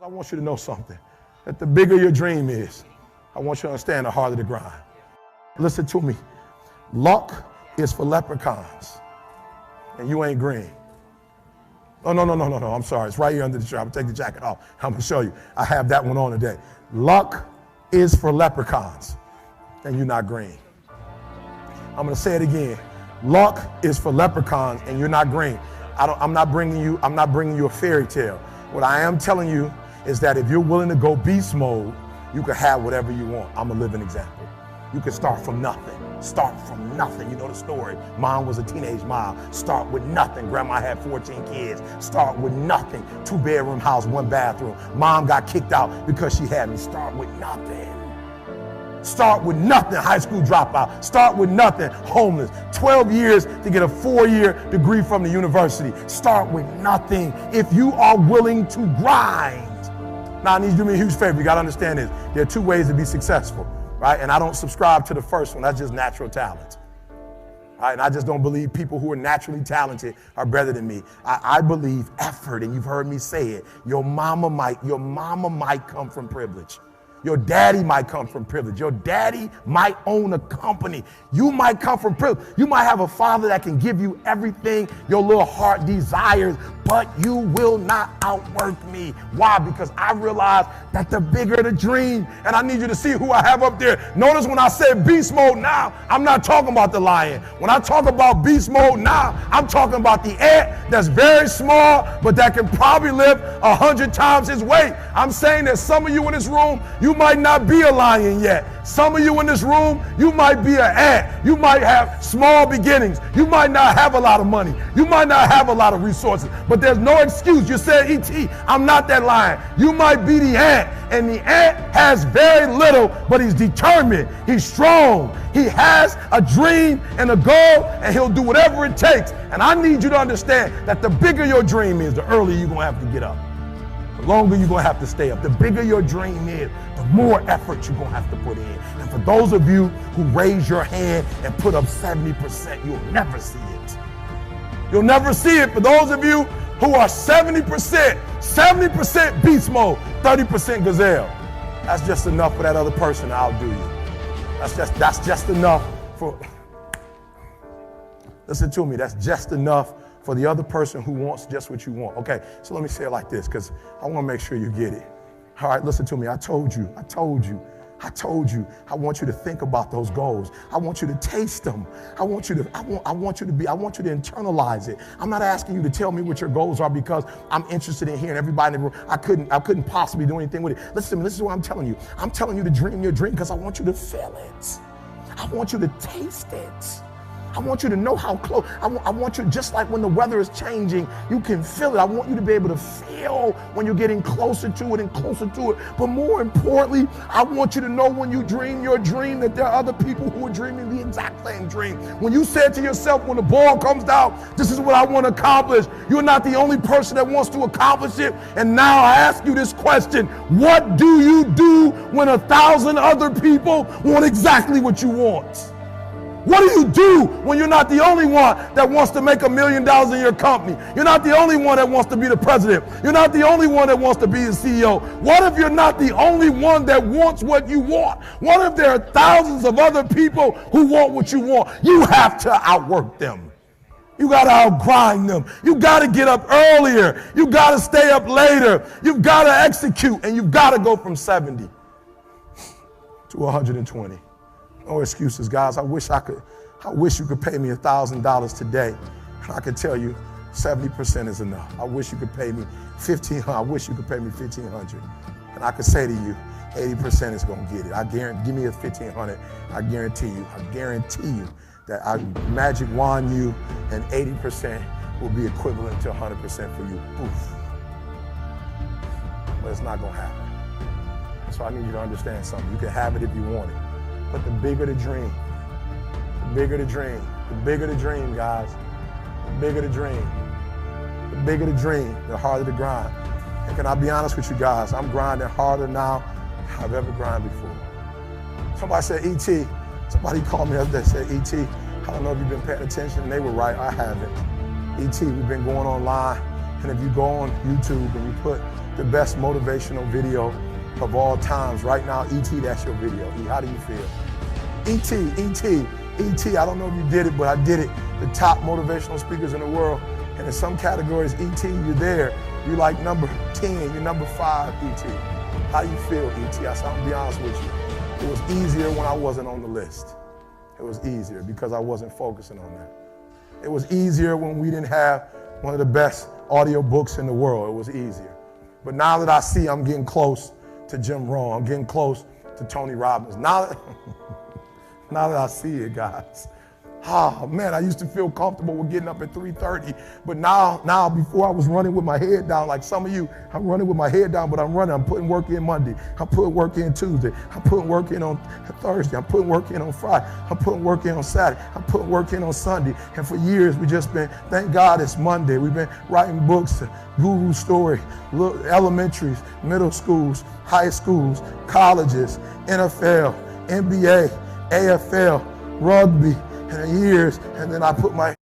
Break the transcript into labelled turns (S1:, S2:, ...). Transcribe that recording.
S1: I want you to know something, that the bigger your dream is, I want you to understand the harder the grind. Listen to me. Luck is for leprechauns, and you ain't green. Oh, no, I'm sorry. It's right here under the shirt. I'm gonna take the jacket off. I'm gonna show you. I have that one on today. Luck is for leprechauns, and you're not green. I'm gonna say it again. Luck is for leprechauns, and you're not green. I'm not bringing you a fairy tale. What I am telling you is that if you're willing to go beast mode, you can have whatever you want. I'm a living example. You can start from nothing. Start from nothing. You know the story. Mom was a teenage mom. Start with nothing. Grandma had 14 kids. Start with nothing. 2-bedroom house, 1 bathroom. Mom got kicked out because she had me. Start with nothing. Start with nothing. High school dropout. Start with nothing. Homeless. 12 years to get a 4-year degree from the university. Start with nothing if you are willing to grind. Now, I need you to do me a huge favor. You got to understand this. There are 2 ways to be successful, right? And I don't subscribe to the first one. That's just natural talent. Right? And I just don't believe people who are naturally talented are better than me. I believe effort, and you've heard me say it. Your mama might come from privilege. Your daddy might come from privilege. Your daddy might own a company. You might come from privilege. You might have a father that can give you everything your little heart desires, but you will not outwork me. Why? Because I realize that the bigger the dream, and I need you to see who I have up there. Notice when I said beast mode now, I'm not talking about the lion. When I talk about beast mode now, I'm talking about the ant that's very small, but that can probably lift 100 times his weight. I'm saying that some of you in this room, you might not be a lion yet. Some of you in this room, you might be an ant. You might have small beginnings. You might not have a lot of money. You might not have a lot of resources, but there's no excuse. You said, E.T., I'm not that lion. You might be the ant, and the ant has very little, but he's determined. He's strong. He has a dream and a goal, and he'll do whatever it takes. And I need you to understand that the bigger your dream is, the earlier you're going to have to get up. The longer you're going to have to stay up. The bigger your dream is, the more effort you're going to have to put in. And for those of you who raise your hand and put up 70%, you'll never see it. You'll never see it. For those of you who are 70% beast mode, 30% gazelle, that's just enough for that other person to outdo you. That's just enough for, listen to me, that's just enough for the other person who wants just what you want. Okay, so let me say it like this, because I want to make sure you get it. All right, listen to me. I told you. I want you to think about those goals. I want you to taste them. I want you to internalize it. I'm not asking you to tell me what your goals are because I'm interested in hearing everybody in the room. I couldn't possibly do anything with it. Listen to me, this is what I'm telling you. I'm telling you to dream your dream because I want you to feel it. I want you to taste it. I want you to know how close. I want you, just like when the weather is changing, you can feel it. I want you to be able to feel when you're getting closer to it and closer to it. But more importantly, I want you to know when you dream your dream that there are other people who are dreaming the exact same dream. When you said to yourself, when the ball comes down, this is what I want to accomplish, you're not the only person that wants to accomplish it. And now I ask you this question: what do you do when 1,000 other people want exactly what you want? What do you do when you're not the only one that wants to make $1 million in your company? You're not the only one that wants to be the president. You're not the only one that wants to be the CEO. What if you're not the only one that wants what you want? What if there are thousands of other people who want what you want? You have to outwork them. You got to outgrind them. You got to get up earlier. You got to stay up later. You've got to execute, and you've got to go from 70 to 120. No excuses, guys. I wish you could pay me $1,000 today, and I could tell you 70% is enough. I wish you could pay me $1,500. I wish you could pay me $1,500, and I could say to you, 80% is gonna get it. I guarantee. Give me a $1,500. I guarantee you that I magic wand you, and 80% will be equivalent to 100% for you. Poof. But it's not gonna happen. So I need you to understand something. You can have it if you want it. But the bigger the dream, guys, the bigger the dream, the harder the grind. And can I be honest with you guys? I'm grinding harder now than I've ever grinded before. Somebody said, E.T., somebody called me the other day and said, E.T., I don't know if you've been paying attention, and they were right, I haven't. E.T., we've been going online And if you go on YouTube and you put the best motivational video of all times, right now, E.T., that's your video. How do you feel? E.T., I don't know if you did it, but I did it. The top motivational speakers in the world. And in some categories, E.T., you're there. You're like number 10, you're number 5, E.T. How you feel, E.T.? I'm gonna be honest with you. It was easier when I wasn't on the list. It was easier because I wasn't focusing on that. It was easier when we didn't have one of the best audio books in the world. It was easier. But now that I see I'm getting close to Jim Rohn, I'm getting close to Tony Robbins. Now that I see it, guys. Oh man, I used to feel comfortable with getting up at 3:30, but now before I was running with my head down, like some of you, I'm running with my head down, but I'm putting work in Monday, I'm putting work in Tuesday, I'm putting work in on Thursday, I'm putting work in on Friday, I'm putting work in on Saturday, I'm putting work in on Sunday, and for years we just been, thank God it's Monday, we've been writing books, Guru Story, elementaries, middle schools, high schools, colleges, NFL, NBA, AFL, rugby, and years, and then I put my